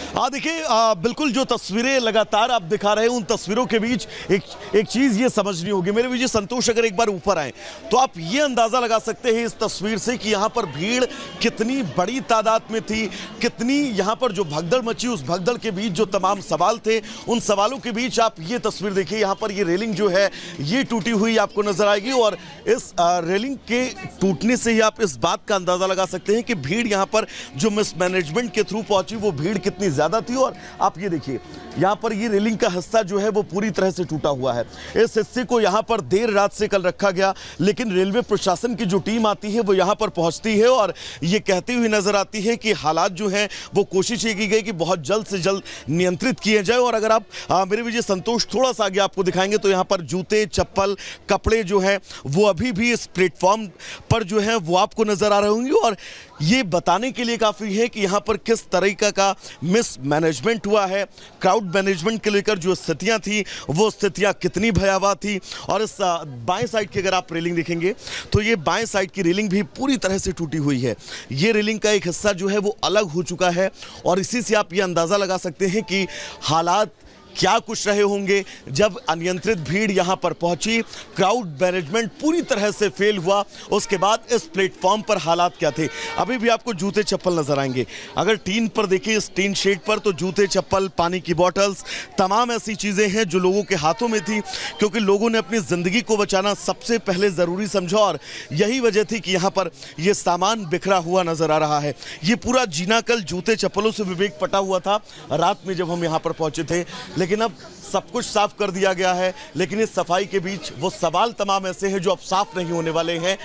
देखिए बिल्कुल जो तस्वीरें लगातार आप दिखा रहे हैं उन तस्वीरों के बीच एक चीज ये समझनी होगी मेरे विजय संतोष, अगर एक बार ऊपर आए तो आप ये अंदाजा लगा सकते हैं इस तस्वीर से कि यहाँ पर भीड़ कितनी बड़ी तादाद में थी, कितनी यहाँ पर जो भगदड़ मची, उस भगदड़ के बीच जो तमाम सवाल थे उन सवालों के बीच आप ये तस्वीर देखिए। यहाँ पर ये रेलिंग जो है ये टूटी हुई आपको नजर आएगी और इस रेलिंग के टूटने से ही आप इस बात का अंदाजा लगा सकते हैं कि भीड़ यहाँ पर जो मिसमैनेजमेंट के थ्रू पहुंची वो भीड़ कितनी ज्यादा थी। और आप ये देखिए यहाँ पर ये रेलिंग का हिस्सा जो है वो पूरी तरह से टूटा हुआ है। इस हिस्से को यहाँ पर देर रात से कल रखा गया, लेकिन रेलवे प्रशासन की जो टीम आती है वो यहाँ पर पहुंचती है और ये कहती हुई नजर आती है कि हालात जो हैं वो कोशिश ये की गई कि बहुत जल्द से जल्द नियंत्रित किए जाए। और अगर आप मेरे विजय संतोष थोड़ा सा आगे आपको दिखाएंगे तो यहाँ पर जूते, चप्पल, कपड़े जो हैं वो अभी भी इस प्लेटफॉर्म पर जो है वो आपको नजर आ रहे होंगे। और ये बताने के लिए काफी है कि यहाँ पर किस तरीका का मिसमैनेजमेंट हुआ है, क्राउड मैनेजमेंट के लेकर जो स्थितियां थी वो स्थितियां कितनी भयावह थी। और इस बाएं साइड की अगर आप रेलिंग देखेंगे तो ये बाएं साइड की रेलिंग भी पूरी तरह से टूटी हुई है। ये रेलिंग का एक हिस्सा जो है वो अलग हो चुका है और इसी से आप ये अंदाजा लगा सकते हैं कि हालात क्या कुछ रहे होंगे जब अनियंत्रित भीड़ यहां पर पहुंची, क्राउड मैनेजमेंट पूरी तरह से फेल हुआ। उसके बाद इस प्लेटफॉर्म पर हालात क्या थे। अभी भी आपको जूते चप्पल नजर आएंगे, अगर टीन पर देखिए इस टीन शेड पर तो जूते चप्पल, पानी की बोतल्स, तमाम ऐसी चीजें हैं जो लोगों के हाथों में थी, क्योंकि लोगों ने अपनी जिंदगी को बचाना सबसे पहले जरूरी समझा और यही वजह थी कि यहां पर यह सामान बिखरा हुआ नजर आ रहा है। ये पूरा जीना कल जूते चप्पलों से विवेक पटा हुआ था रात में जब हम यहां पर पहुंचे थे, लेकिन अब सब कुछ साफ कर दिया गया है। लेकिन इस सफाई के बीच वो सवाल तमाम ऐसे हैं जो अब साफ नहीं होने वाले हैं।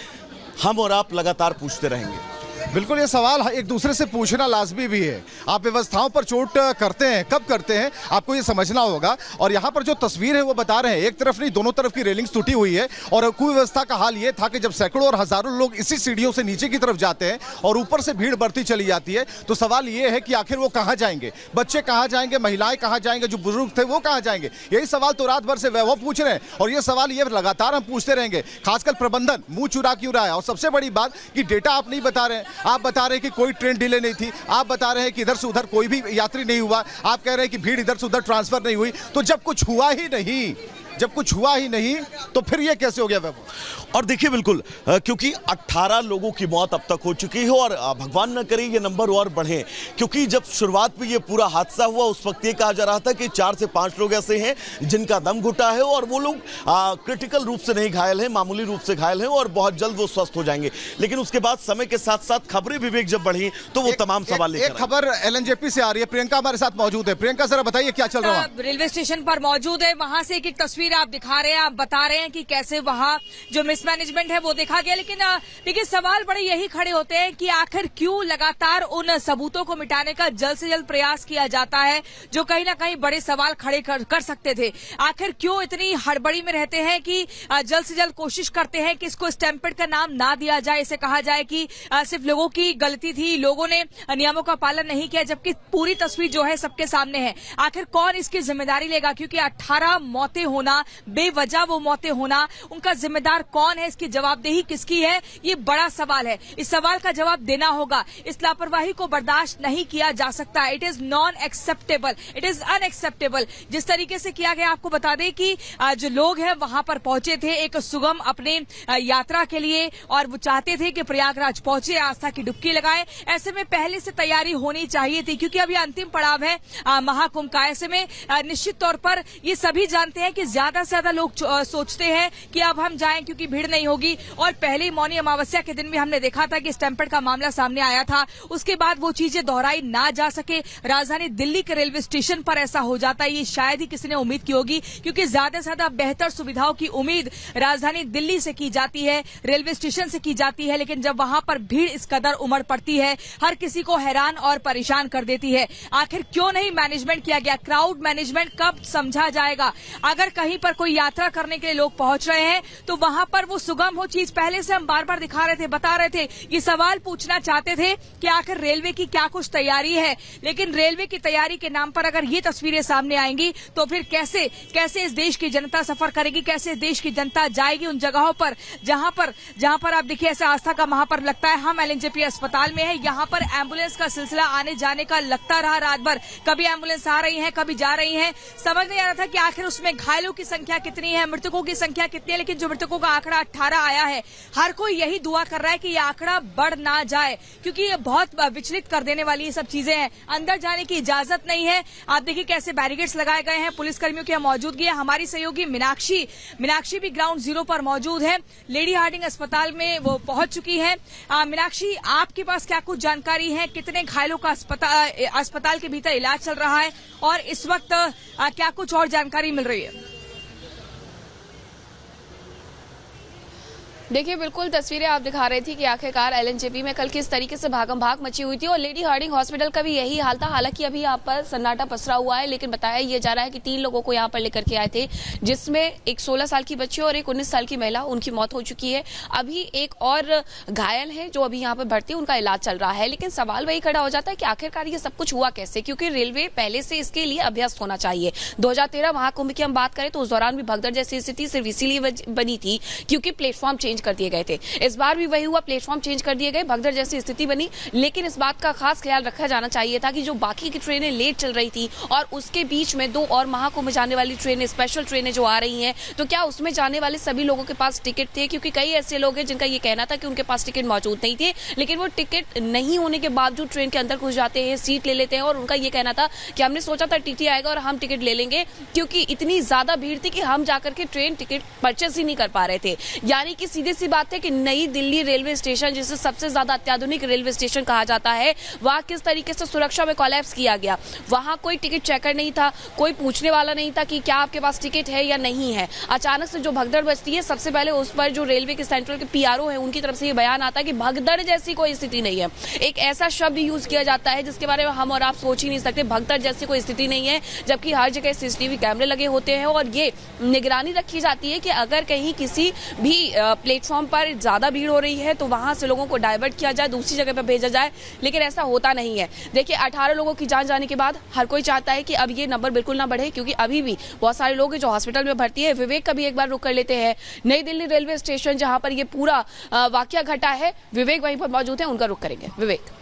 हम और आप लगातार पूछते रहेंगे। बिल्कुल, ये सवाल एक दूसरे से पूछना लाजमी भी है। आप व्यवस्थाओं पर चोट करते हैं, कब करते हैं, आपको ये समझना होगा। और यहाँ पर जो तस्वीर है वो बता रहे हैं, एक तरफ नहीं दोनों तरफ की रेलिंग्स टूटी हुई है। और कुव्यवस्था का हाल ये था कि जब सैकड़ों और हजारों लोग इसी सीढ़ियों से नीचे की तरफ जाते हैं और ऊपर से भीड़ बढ़ती चली जाती है, तो सवाल ये है कि आखिर वो कहाँ जाएंगे, बच्चे कहाँ जाएंगे, महिलाएं कहाँ जाएंगे, जो बुजुर्ग थे वो कहाँ जाएंगे। यही सवाल तो रात भर से वो पूछ रहे हैं और ये सवाल ये लगातार हम पूछते रहेंगे। खासकर प्रबंधन मुंह चुरा क्यों रहा है। और सबसे बड़ी बात कि डेटा आप नहीं बता रहे हैं। आप बता रहे हैं कि कोई ट्रेन डिले नहीं थी, आप बता रहे हैं कि इधर से उधर कोई भी यात्री नहीं हुआ, आप कह रहे हैं कि भीड़ इधर से उधर ट्रांसफर नहीं हुई। तो जब कुछ हुआ ही नहीं तो फिर ये कैसे हो गया वैभव। और देखिए बिल्कुल क्योंकि 18 लोगों की मौत अब तक हो चुकी है और भगवान न करे ये नंबर और बढ़े, क्योंकि जब शुरुआत में ये पूरा हादसा हुआ उस वक्त ये कहा जा रहा था कि 4 से 5 लोग ऐसे हैं जिनका दम घुटा है और वो लोग क्रिटिकल रूप से नहीं घायल हैं, मामूली रूप से घायल हैं और बहुत जल्द वो स्वस्थ हो जाएंगे। लेकिन उसके बाद समय के साथ साथ खबरें विवेक जब बढ़ी तो वो तमाम सवाल लेकर एक खबर LNJP से आ रही है, प्रियंका हमारे साथ मौजूद है। प्रियंका जरा बताइए क्या चल रहा है। रेलवे स्टेशन पर मौजूद है, वहां से एक तस्वीर आप दिखा रहे हैं, आप बता रहे हैं कि कैसे वहां जो मिसमैनेजमेंट है वो देखा गया। लेकिन देखिए सवाल बड़े यही खड़े होते हैं कि आखिर क्यों लगातार उन सबूतों को मिटाने का जल्द से जल्द प्रयास किया जाता है जो कहीं ना कहीं बड़े सवाल खड़े कर सकते थे। आखिर क्यों इतनी हड़बड़ी में रहते हैं कि जल्द से जल्द कोशिश करते हैं कि इसको स्टैम्पेड का नाम ना दिया जाए, इसे कहा जाए कि सिर्फ लोगों की गलती थी, लोगों ने नियमों का पालन नहीं किया, जबकि पूरी तस्वीर जो है सबके सामने है। आखिर कौन इसकी जिम्मेदारी लेगा, क्योंकि 18 मौतें होना, बेवजह वो मौतें होना, उनका जिम्मेदार कौन है, इसकी जवाबदेही किसकी है, ये बड़ा सवाल है। इस सवाल का जवाब देना होगा। इस लापरवाही को बर्दाश्त नहीं किया जा सकता। It is non acceptable, it is unacceptable. जिस तरीके से किया गया, आपको बता दें कि जो लोग हैं वहां पर पहुंचे थे एक सुगम अपने यात्रा के लिए और वो चाहते थे कि प्रयागराज पहुंचे, आस्था की डुबकी लगाए। ऐसे में पहले से तैयारी होनी चाहिए थी, क्योंकि अभी अंतिम पड़ाव है महाकुंभ का। ऐसे में निश्चित तौर पर ये सभी जानते हैं कि ज्यादा से ज्यादा लोग सोचते हैं कि अब हम जाएं क्योंकि भीड़ नहीं होगी। और पहले मौनी अमावस्या के दिन भी हमने देखा था कि स्टैम्पेड का मामला सामने आया था, उसके बाद वो चीजें दोहराई ना जा सके। राजधानी दिल्ली के रेलवे स्टेशन पर ऐसा हो जाता है, ये शायद ही किसी ने उम्मीद की होगी, क्योंकि ज्यादा से ज्यादा बेहतर सुविधाओं की उम्मीद राजधानी दिल्ली से की जाती है, रेलवे स्टेशन से की जाती है। लेकिन जब वहां पर भीड़ इस कदर उमड़ पड़ती है, हर किसी को हैरान और परेशान कर देती है। आखिर क्यों नहीं मैनेजमेंट किया गया, क्राउड मैनेजमेंट कब समझा जाएगा। अगर कहीं कहीं पर कोई यात्रा करने के लिए लोग पहुंच रहे हैं तो वहां पर वो सुगम हो चीज पहले से हम बार बार दिखा रहे थे, बता रहे थे, ये सवाल पूछना चाहते थे कि आखिर रेलवे की क्या कुछ तैयारी है। लेकिन रेलवे की तैयारी के नाम पर अगर ये तस्वीरें सामने आएंगी तो फिर कैसे इस देश की जनता सफर करेगी, कैसे इस देश की जनता जाएगी उन जगहों पर जहां पर आप देखिए ऐसा आस्था का महापर्व लगता है। हम एलएनजेपी अस्पताल में है, यहाँ पर एम्बुलेंस का सिलसिला आने जाने का लगता रहा रात भर। कभी एम्बुलेंस आ रही है, कभी जा रही है, समझ नहीं आ रहा था कि आखिर उसमें घायलों की संख्या कितनी है, मृतकों की संख्या कितनी है। लेकिन जो मृतकों का आंकड़ा 18 आया है, हर कोई यही दुआ कर रहा है कि यह आंकड़ा बढ़ ना जाए, क्योंकि ये बहुत विचलित कर देने वाली ये सब चीजें हैं। अंदर जाने की इजाजत नहीं है। आप देखिए कैसे बैरिकेड्स लगाए गए हैं, पुलिसकर्मियों की मौजूदगी है। हमारी सहयोगी मीनाक्षी भी ग्राउंड जीरो पर मौजूद है, लेडी हार्डिंग अस्पताल में वो पहुंच चुकी है। मीनाक्षी, आपके पास क्या कुछ जानकारी है, कितने घायलों का अस्पताल के भीतर इलाज चल रहा है और इस वक्त क्या कुछ और जानकारी मिल रही है? देखिए, बिल्कुल तस्वीरें आप दिखा रही थी कि आखिरकार एलएनजेपी में कल किस तरीके से भागम भाग मची हुई थी और लेडी हार्डिंग हॉस्पिटल का भी यही हाल था। हालांकि अभी यहाँ पर सन्नाटा पसरा हुआ है, लेकिन बताया ये जा रहा है कि 3 लोगों को यहाँ पर लेकर के आए थे, जिसमें एक 16 साल की बच्ची और एक 19 साल की महिला, उनकी मौत हो चुकी है। अभी एक और घायल है जो अभी यहाँ पर भर्ती है, उनका इलाज चल रहा है। लेकिन सवाल वही खड़ा हो जाता है कि आखिरकार ये सब कुछ हुआ कैसे, क्योंकि रेलवे पहले से इसके लिए अभ्यस्त होना चाहिए। 2013 महाकुंभ की हम बात करें तो उस दौरान भी भगदड़ जैसी स्थिति सिर्फ इसीलिए बनी थी क्योंकि प्लेटफॉर्म चेंज कर दिए गए थे। इस बार भी वही हुआ, प्लेटफॉर्म चेंज कर दिए गए, भगदड़ जैसी स्थिति बनी। लेकिन इस बात का खास ख्याल रखा जाना चाहिए था कि जो बाकी की ट्रेनें लेट चल रही थी और उसके बीच में 2 और महाकुंभ जाने वाली ट्रेनें, स्पेशल ट्रेनें जो आ रही हैं, तो क्या उसमें जाने वाले सभी लोगों के पास टिकट थे? क्योंकि कई ऐसे लोग हैं जिनका ये कहना था कि उनके पास टिकट मौजूद नहीं थे, लेकिन वो टिकट नहीं होने के बावजूद ट्रेन के अंदर घुस जाते हैं, सीट ले लेते हैं और उनका ये कहना था कि हमने सोचा था टीटी आएगा और हम टिकट ले लेंगे, क्योंकि इतनी ज्यादा भीड़ थी कि हम जाकर के ट्रेन टिकट परचेस ही नहीं कर पा रहे थे। यानी कि सीधी सी बात है कि नई दिल्ली रेलवे स्टेशन, जिसे सबसे ज्यादा अत्याधुनिक रेलवे स्टेशन कहा जाता है, वहां किस तरीके से सुरक्षा में कोलैप्स किया गया। वहां कोई टिकट चेकर नहीं था, कोई पूछने वाला नहीं था कि क्या आपके पास टिकट है या नहीं है। अचानक से जो भगदड़ बचती है, सबसे पहले उस पर जो रेलवे के सेंट्रल के पीआरओ है, उनकी तरफ से ये बयान आता है कि भगदड़ जैसी कोई स्थिति नहीं है। एक ऐसा शब्द यूज किया जाता है जिसके बारे में हम और आप सोच ही नहीं सकते। भगदड़ जैसी कोई स्थिति नहीं है, जबकि हर जगह सीसीटीवी कैमरे लगे होते हैं और ये निगरानी रखी जाती है कि अगर कहीं किसी भी प्लेटफॉर्म पर ज्यादा भीड़ हो रही है तो वहां से लोगों को डाइवर्ट किया जाए, दूसरी जगह पर भेजा जाए। लेकिन ऐसा होता नहीं है। देखिए, 18 लोगों की जान जाने के बाद हर कोई चाहता है कि अब ये नंबर बिल्कुल ना बढ़े, क्योंकि अभी भी बहुत सारे लोग हैं जो हॉस्पिटल में भर्ती है। विवेक का भी एक बार रुक कर लेते हैं। नई दिल्ली रेलवे स्टेशन जहां पर ये पूरा वाकया घटा है, विवेक वहीं पर मौजूद है, उनका रुख करेंगे। विवेक।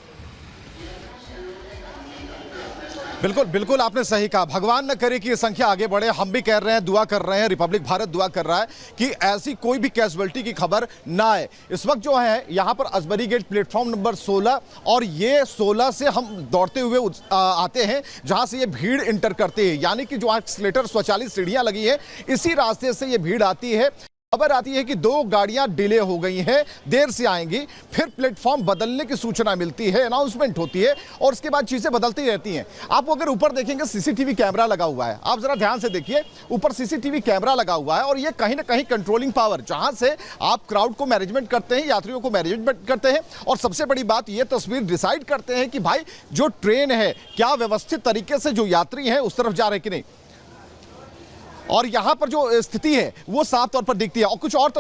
बिल्कुल बिल्कुल आपने सही कहा। भगवान न करे कि ये संख्या आगे बढ़े। हम भी कह रहे हैं, दुआ कर रहे हैं, रिपब्लिक भारत दुआ कर रहा है कि ऐसी कोई भी कैजुअलिटी की खबर ना आए। इस वक्त जो है यहाँ पर असबरी गेट प्लेटफॉर्म नंबर 16 और ये 16 से हम दौड़ते हुए आते हैं जहाँ से ये भीड़ इंटर करती है, यानी कि जो एक्सीलेटर स्वचालित सीढ़ियाँ लगी है, इसी रास्ते से ये भीड़ आती है। खबर आती है कि 2 गाड़ियां डिले हो गई हैं, देर से आएंगी, फिर प्लेटफॉर्म बदलने की सूचना मिलती है, अनाउंसमेंट होती है और उसके बाद चीजें बदलती रहती हैं। आप अगर ऊपर देखेंगे सीसीटीवी कैमरा लगा हुआ है, आप जरा ध्यान से देखिए, ऊपर सीसीटीवी कैमरा लगा हुआ है और ये कहीं ना कहीं कंट्रोलिंग पावर, जहां से आप क्राउड को मैनेजमेंट करते हैं, यात्रियों को मैनेजमेंट करते हैं और सबसे बड़ी बात ये तस्वीर डिसाइड करते हैं कि भाई जो ट्रेन है क्या व्यवस्थित तरीके से जो यात्री हैं उस तरफ जा रहे कि नहीं। और यहां पर जो स्थिति है वो साफ तौर पर दिखती है। और कुछ और